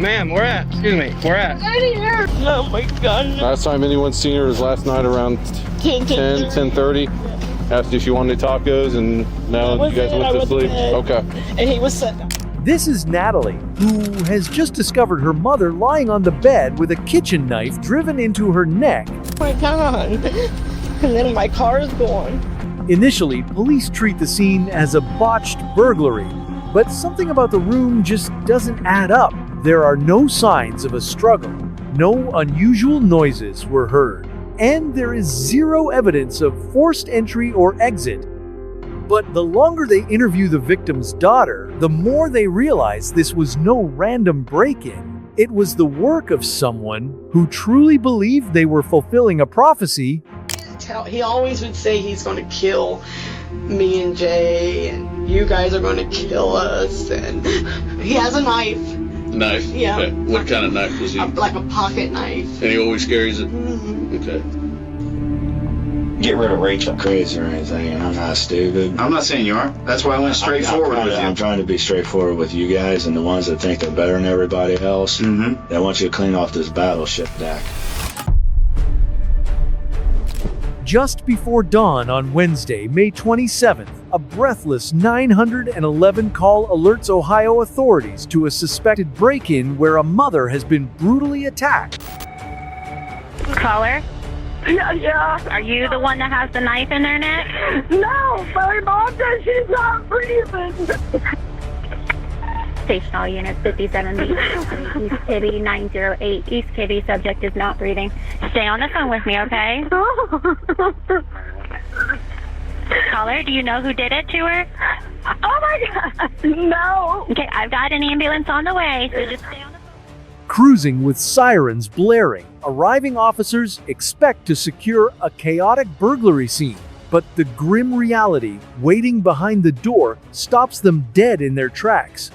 Ma'am, where at? Excuse me, where at? Oh my God. Last time anyone seen her was last night around 10:30. Asked if she wanted tacos, and now you guys went to sleep. Okay. And he was sitting. This is Natalie, who has just discovered her mother lying on the bed with a kitchen knife driven into her neck. Oh my God. And then my car is gone. Initially, police treat the scene as a botched burglary, but something about the room just doesn't add up. There are no signs of a struggle. No unusual noises were heard, and there is zero evidence of forced entry or exit. But the longer they interview the victim's daughter, the more they realize this was no random break-in. It was the work of someone who truly believed they were fulfilling a prophecy. He always would say he's going to kill me and Jay, and you guys are going to kill us. And he has a knife. Knife? Yeah. Okay. What kind of knife is he? Like a pocket knife. And he always carries it? Mm-hmm. Okay. Get rid of Rachel. Crazy or anything, I'm not stupid. I'm not saying you are. That's why I went straight forward with you. I'm trying to be straightforward with you guys and the ones that think they're better than everybody else. Mm-hmm. I want you to clean off this battleship deck. Just before dawn on Wednesday, May 27th, a breathless 911 call alerts Ohio authorities to a suspected break-in where a mother has been brutally attacked. Caller? Yeah. Are you the one that has the knife in their neck? No, my mom says she's not breathing. Station all units 57B, East Kitty 908, East Kitty, subject is not breathing. Stay on the phone with me, okay? Caller, do you know who did it to her? Oh my God, no. Okay, I've got an ambulance on the way, so just stay on the phone. Cruising with sirens blaring, arriving officers expect to secure a chaotic burglary scene. But the grim reality waiting behind the door stops them dead in their tracks.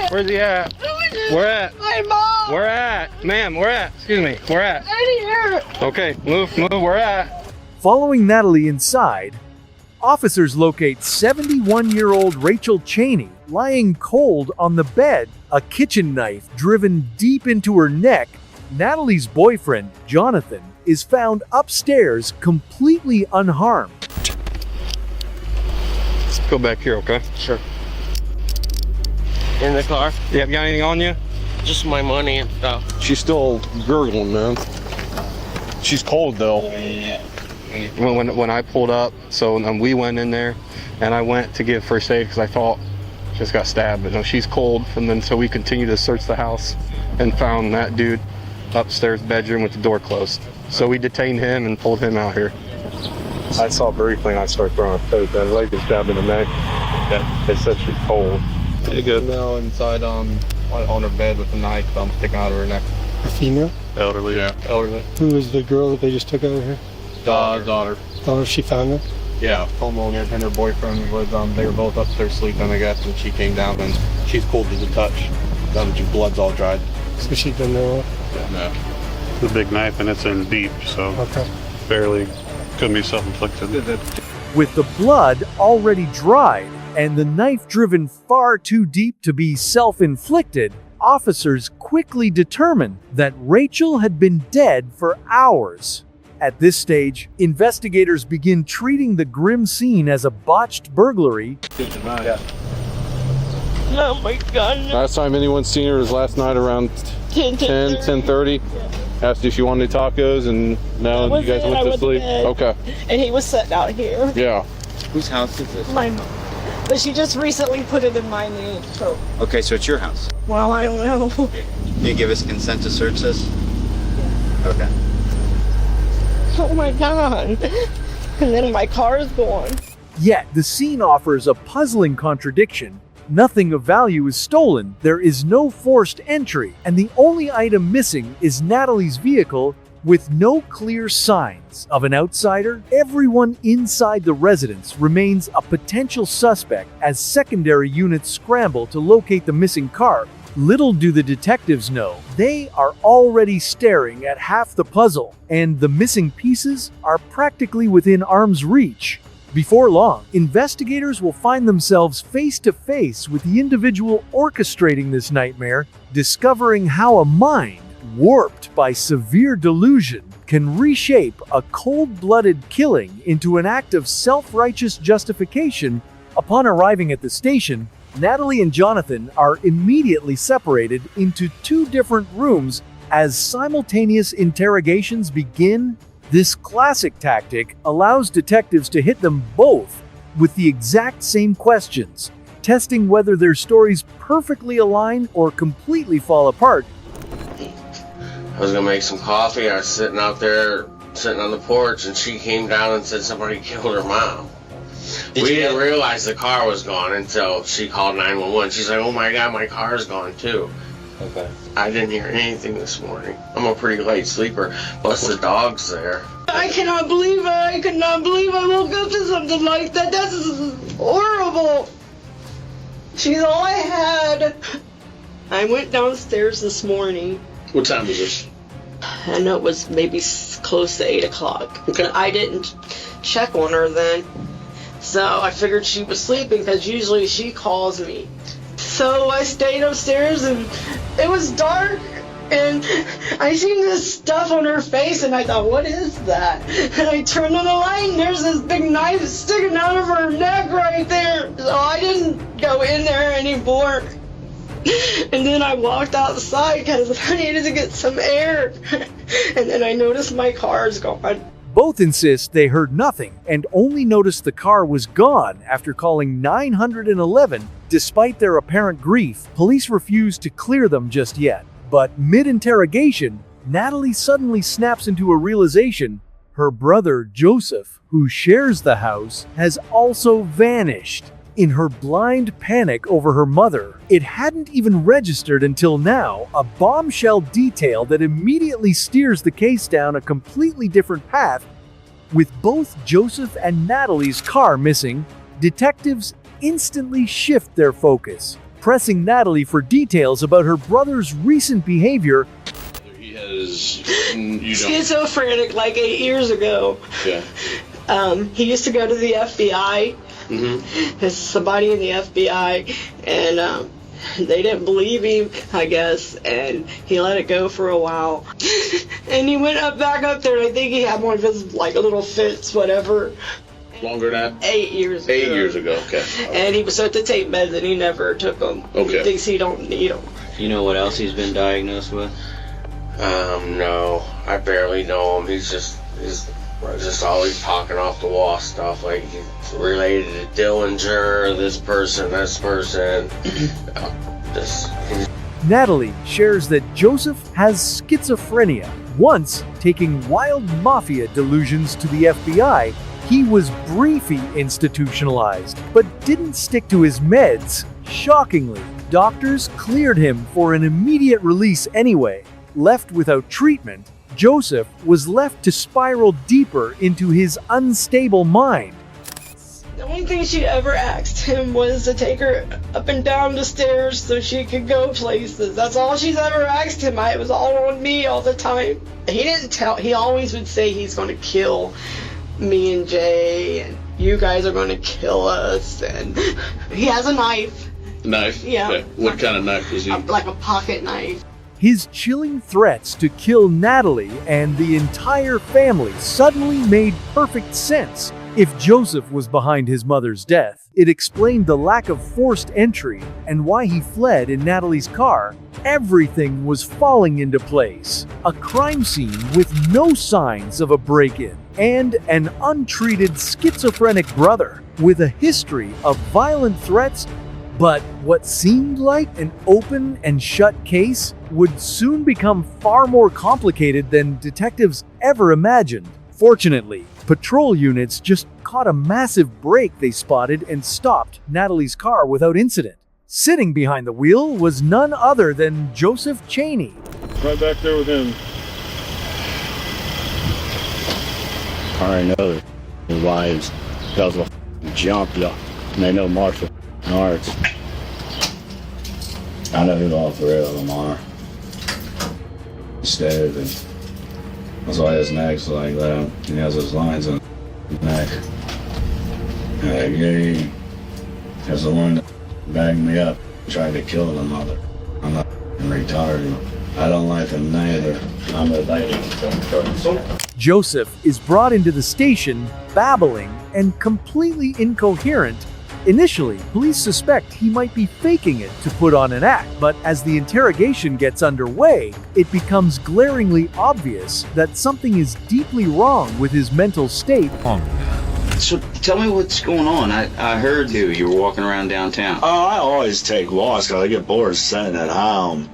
Where's he at? Where at? My mom. Where at? Ma'am, where at? Excuse me, where at? Right here. Okay, move, where at? Following Natalie inside, officers locate 71-year-old Rachel Cheney lying cold on the bed, a kitchen knife driven deep into her neck. Natalie's boyfriend, Jonathan, is found upstairs completely unharmed. Let's go back here, okay? Sure. In the car? You got anything on you? Just my money and stuff. She's still gurgling, man. She's cold, though. When I pulled up, so we went in there, and I went to give first aid because I thought she just got stabbed, but no, she's cold. And then so we continued to search the house and found that dude upstairs bedroom with the door closed. So we detained him and pulled him out here. I saw briefly and I started throwing a coat. That lady stabbed in the neck. They said she's cold. Pretty good. Now inside on her bed with a knife sticking out of her neck. A female? Elderly, yeah. Elderly. Who was the girl that they just took out of here? Daughter. Oh, she found her? Yeah, homeowner and her boyfriend was, they were both upstairs sleeping, I guess, and she came down and she's cold to the touch. Blood's all dried. So she'd been there? Yeah. The big knife and it's in deep, so Okay. barely couldn't be self-inflicted. With the blood already dried and the knife driven far too deep to be self-inflicted, officers quickly determined that Rachel had been dead for hours. At this stage, investigators begin treating the grim scene as a botched burglary. Oh my God. Last time anyone seen her was last night around 10:30. Asked if she wanted tacos, and now you guys went to sleep. Okay. And he was sitting out here. Yeah. Whose house is this? My mom. But she just recently put it in my name, so. Okay, so it's your house. Well, I don't know. Can you give us consent to search this? Okay. Oh my God. And then my car is gone. Yet, the scene offers a puzzling contradiction. Nothing of value is stolen, there is no forced entry, and the only item missing is Natalie's vehicle with no clear signs of an outsider. Everyone inside the residence remains a potential suspect as secondary units scramble to locate the missing car, Little do the detectives know, they are already staring at half the puzzle, and the missing pieces are practically within arm's reach. Before long, investigators will find themselves face to face with the individual orchestrating this nightmare, discovering how a mind, warped by severe delusion, can reshape a cold-blooded killing into an act of self-righteous justification. Upon arriving at the station, Natalie and Jonathan are immediately separated into two different rooms as simultaneous interrogations begin. This classic tactic allows detectives to hit them both with the exact same questions, testing whether their stories perfectly align or completely fall apart. I was gonna make some coffee. I was sitting out there, sitting on the porch, and she came down and said somebody killed her mom. We didn't realize the car was gone until she called 911. She's like, oh my God, my car's gone too. Okay. I didn't hear anything this morning. I'm a pretty light sleeper, plus the dog's there. I cannot believe it. I could not believe I woke up to something like that. That's horrible. She's all I had. I went downstairs this morning. What time was this? I know it was maybe close to 8 o'clock. Okay. I didn't check on her then. So I figured she was sleeping because usually she calls me. So I stayed upstairs and it was dark and I seen this stuff on her face and I thought, what is that? And I turned on the light and there's this big knife sticking out of her neck right there. So I didn't go in there anymore. And then I walked outside because I needed to get some air. And then I noticed my car's gone. Both insist they heard nothing and only noticed the car was gone after calling 911. Despite their apparent grief, police refuse to clear them just yet. But mid-interrogation, Natalie suddenly snaps into a realization. Her brother, Joseph, who shares the house, has also vanished. In her blind panic over her mother, it hadn't even registered until now, a bombshell detail that immediately steers the case down a completely different path. With both Joseph and Natalie's car missing, detectives instantly shift their focus, pressing Natalie for details about her brother's recent behavior. He has, schizophrenic like 8 years ago. Yeah. He used to go to the FBI. Mm-hmm. There's somebody in the FBI, and they didn't believe him, I guess, and he let it go for a while. And he went back up there, and I think he had one of his, like, little fits, whatever. Longer than that? 8 years ago. 8 years ago, okay. And he was supposed to take meds, and he never took them. Okay. He thinks he don't need them. You know what else he's been diagnosed with? No. I barely know him. He's just always talking off the wall stuff, like he's related to Dillinger, this person. Natalie shares that Joseph has schizophrenia. Once, taking wild mafia delusions to the FBI, he was briefly institutionalized, but didn't stick to his meds. Shockingly, doctors cleared him for an immediate release anyway. Left without treatment, Joseph was left to spiral deeper into his unstable mind. The only thing she ever asked him was to take her up and down the stairs so she could go places. That's all she's ever asked him. It was all on me all the time. He didn't tell. He always would say he's going to kill me and Jay, and you guys are going to kill us. And he has a knife. Knife? Yeah. What kind of knife is he? Like a pocket knife. His chilling threats to kill Natalie and the entire family suddenly made perfect sense. If Joseph was behind his mother's death, it explained the lack of forced entry and why he fled in Natalie's car. Everything was falling into place. A crime scene with no signs of a break-in, and an untreated schizophrenic brother with a history of violent threats. But what seemed like an open and shut case would soon become far more complicated than detectives ever imagined. Fortunately, patrol units just caught a massive break they spotted and stopped Natalie's car without incident. Sitting behind the wheel was none other than Joseph Cheney. Right back there with him. I already know their wives because of jump, and they know martial arts. I know who all three of them are. Steve, and that's why his neck's like that. He has those lines on his neck. He has the one that bagged me up, tried to kill the mother. I'm not retarded. I don't like him neither. I'm related. Joseph is brought into the station, babbling and completely incoherent. Initially, police suspect he might be faking it to put on an act, but as the interrogation gets underway, it becomes glaringly obvious that something is deeply wrong with his mental state. So tell me what's going on. I heard you were walking around downtown. Oh, I always take walks because I get bored sitting at home.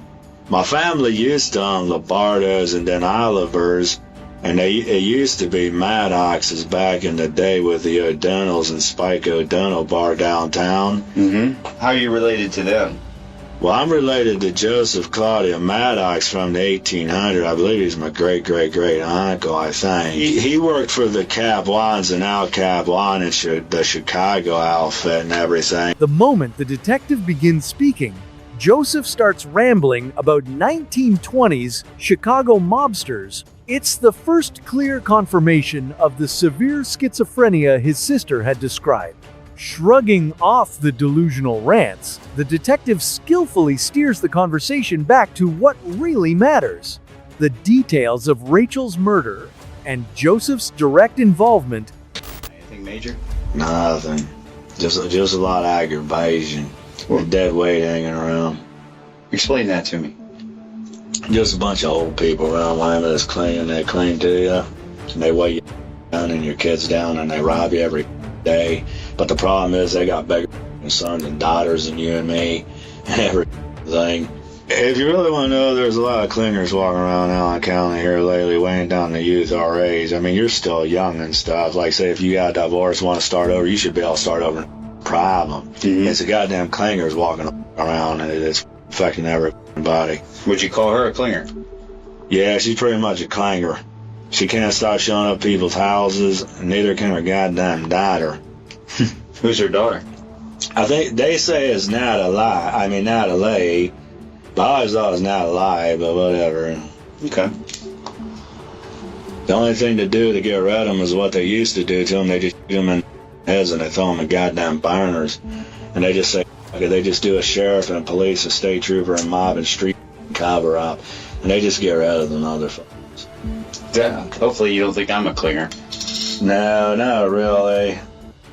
My family used to own Lombardo's and then Oliver's, and it used to be Maddox's back in the day with the O'Donnells and Spike O'Donnell bar downtown. Mm-hmm. How are you related to them? Well, I'm related to Joseph Claudia Maddox from the 1800s. I believe he's my great-great-great-uncle, I think. He worked for the Cap Ones and Al Cap One and the Chicago outfit and everything. The moment the detective begins speaking, Joseph starts rambling about 1920s Chicago mobsters. It's the first clear confirmation of the severe schizophrenia his sister had described. Shrugging off the delusional rants, the detective skillfully steers the conversation back to what really matters: the details of Rachel's murder and Joseph's direct involvement. Anything major? Nothing. Just a lot of aggravation. With dead weight hanging around. Explain that to me. Just a bunch of old people around Wyoming that's clean. They cling to you, and they weigh you down and your kids down, and they rob you every day. But the problem is they got bigger sons and daughters than you and me, and everything. If you really want to know, there's a lot of clingers walking around Allen County here lately, weighing down the youth our age. I mean, you're still young and stuff. Like, say, if you got divorced, want to start over, you should be able to start over. Problem. Mm-hmm. It's a goddamn clingers walking around, and it's affecting everybody. Would you call her a clinger? Yeah, she's pretty much a clinger. She can't stop showing up people's houses, and neither can her goddamn daughter. Who's her daughter? I think they say it's Natalie. But I always thought it was Natalie, but whatever. Okay. The only thing to do to get rid of them is what they used to do to them. They just shoot them in heads and they throw them in goddamn burners, and they just say, okay, they just do a sheriff and police, a state trooper, and mob and street cover up, and they just get rid of the motherfuckers. Yeah, hopefully you don't think I'm a clinger. No, not really.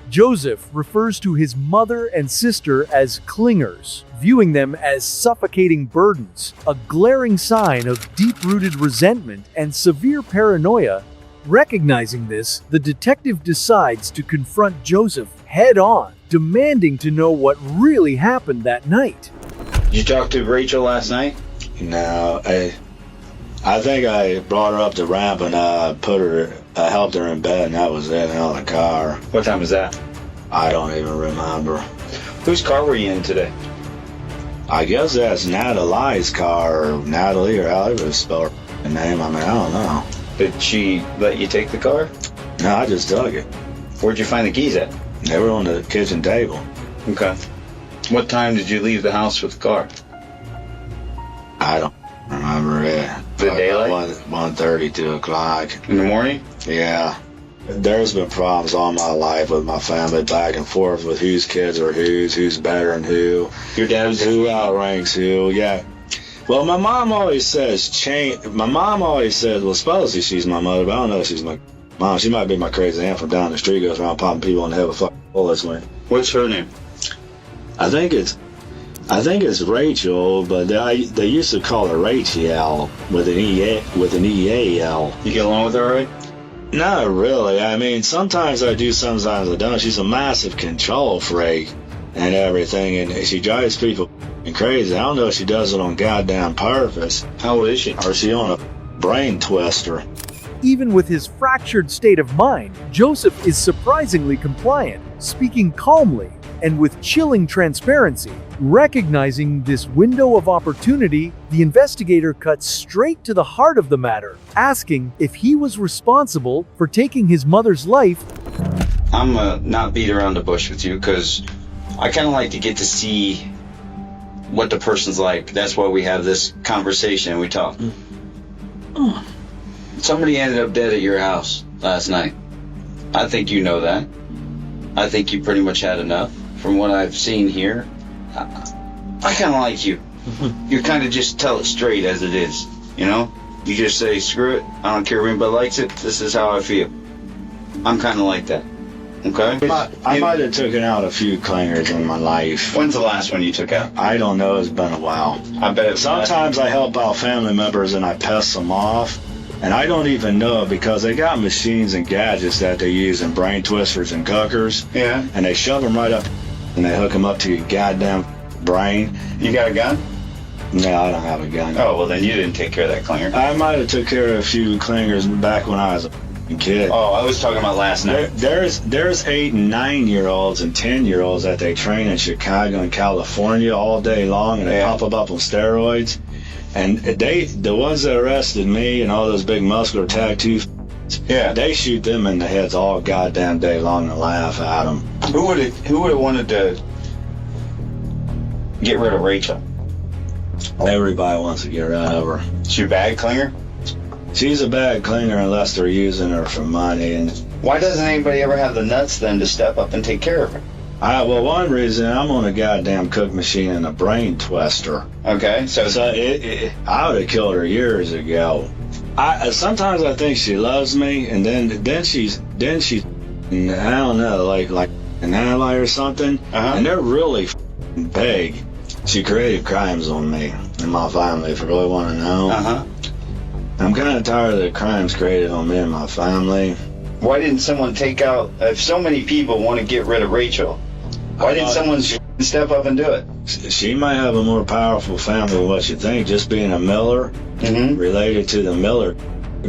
Joseph refers to his mother and sister as clingers, viewing them as suffocating burdens, a glaring sign of deep-rooted resentment and severe paranoia. Recognizing this, the detective decides to confront Joseph head-on, demanding to know what really happened that night. Did you talk to Rachel last night? No, I think I brought her up the ramp and helped her in bed, and that was it, out of the car. What time was that? I don't even remember. Whose car were you in today? I guess that's Natalie's car, or Natalie, or however spell her name. I mean, I don't know. Did she let you take the car? No, I just took it. Where'd you find the keys at? They were on the kitchen table. Okay. What time did you leave the house with the car? I don't remember it. The daylight? 1:30, 2 o'clock. In the morning? Yeah. There's been problems all my life with my family, back and forth with whose kids are who's better than who. Your dad's who outranks who, yeah. Well, my mom always says, well, supposedly she's my mother, but I don't know if she's my mom. She might be my crazy aunt from down the street, goes around popping people in the head with fucking bullets. What's her name? I think it's Rachel, but they used to call her Rachel with an E-A-L. You get along with her, right? Not really. I mean, sometimes I do, sometimes I don't. She's a massive control freak and everything, and she drives people crazy. I don't know if she does it on goddamn purpose. How old is she? Or is she on a brain twister? Even with his fractured state of mind, Joseph is surprisingly compliant, speaking calmly and with chilling transparency. Recognizing this window of opportunity, the investigator cuts straight to the heart of the matter, asking if he was responsible for taking his mother's life. I'm not beat around the bush with you, because I kind of like to get to see what the person's like. That's why we have this conversation and we talk. Somebody ended up dead at your house last night. I think you know that. I think you pretty much had enough. From what I've seen here, I kind of like you. You kind of just tell it straight as it is, you know? You just say, screw it, I don't care if anybody likes it, this is how I feel. I'm kind of like that, okay? I might have taken out a few clingers in my life. When's the last one you took out? I don't know, it's been a while. I bet it's Sometimes I help out family members and I piss them off. And I don't even know it because they got machines and gadgets that they use in brain twisters and cookers. Yeah. And they shove them right up and they hook them up to your goddamn brain. You got a gun? No, I don't have a gun. Oh, well then you didn't take care of that clinger. I might have took care of a few clingers back when I was a kid. Oh, I was talking about last night. There's 8 and 9-year-olds and 10-year-olds that they train in Chicago and California all day long, and they pop them up on steroids. And the ones that arrested me and all those big muscular tattoo, they shoot them in the heads all goddamn day long and laugh at them. Who would have wanted to get rid of Rachel? Everybody wants to get rid of her. She a bad clinger? She's a bad clinger unless they're using her for money. And why doesn't anybody ever have the nuts then to step up and take care of her? Well, one reason, I'm on a goddamn cook machine and a brain twister. Okay, so I would have killed her years ago. Sometimes I think she loves me, and then she's I don't know, like an ally or something. And they're really big. She created crimes on me and my family, if you really want to know. I'm kind of tired of the crimes created on me and my family. Why didn't someone take out, if so many people want to get rid of Rachel, why didn't someone step up and do it? She might have a more powerful family than what you think. Just being a Miller, related to the Miller,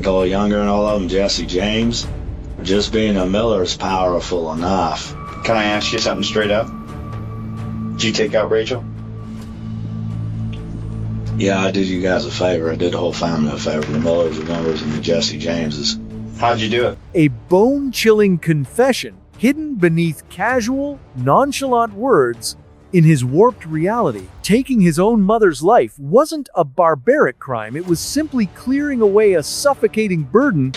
go younger and all of them, Jesse James. Just being a Miller is powerful enough. Can I ask you something straight up? Did you take out Rachel? Yeah, I did you guys a favor. I did the whole family a favor. The Millers, the Millers, and the Jesse Jameses. How'd you do it? A bone-chilling confession hidden beneath casual, nonchalant words. In his warped reality, taking his own mother's life wasn't a barbaric crime. It was simply clearing away a suffocating burden.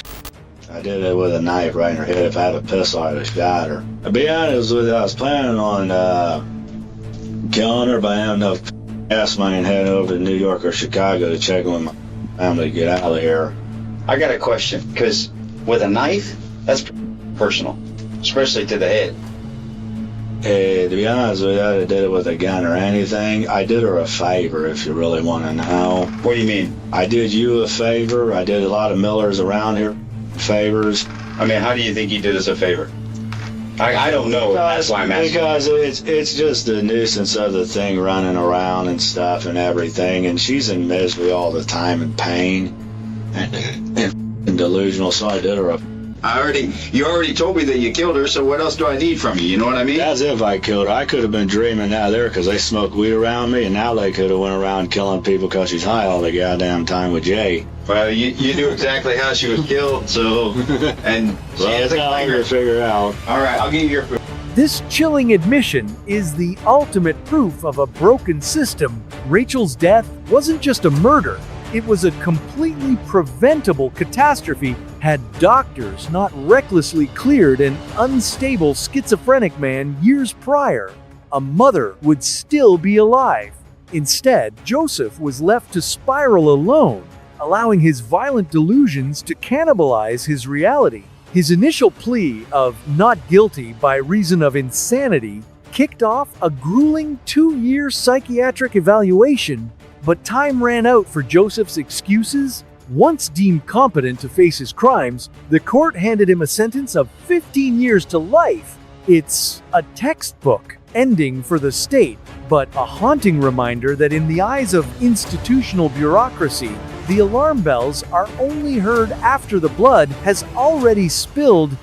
I did it with a knife right in her head. If I had a pistol, I'd have shot her. To be honest with you, I was planning on killing her, but I had enough ass money and heading over to New York or Chicago to check on my family to get out of here. I got a question, because with a knife, that's personal, especially to the head. Hey, to be honest with you, I did it with a gun or anything. I did her a favor, if you really want to know. What do you mean? I did you a favor. I did a lot of Millers around here favors. I mean, how do you think he did us a favor? I don't know. That's why I'm asking. Because it's just the nuisance of the thing running around and stuff and everything, and she's in misery all the time and pain and delusional, so I did her a... You already told me that you killed her, so what else do I need from you? You know what I mean? As if I killed her. I could have been dreaming out there because they smoke weed around me, and now they could have went around killing people because she's high all the goddamn time with Jay. Well, you knew exactly how she was killed, so... And she has a clinger to figure out. All right, I'll give you your food. This chilling admission is the ultimate proof of a broken system. Rachel's death wasn't just a murder. It was a completely preventable catastrophe had doctors not recklessly cleared an unstable schizophrenic man years prior. A mother would still be alive. Instead, Joseph was left to spiral alone, allowing his violent delusions to cannibalize his reality. His initial plea of not guilty by reason of insanity kicked off a grueling 2-year psychiatric evaluation. But time ran out for Joseph's excuses. Once deemed competent to face his crimes, the court handed him a sentence of 15 years to life. It's a textbook ending for the state, but a haunting reminder that in the eyes of institutional bureaucracy, the alarm bells are only heard after the blood has already spilled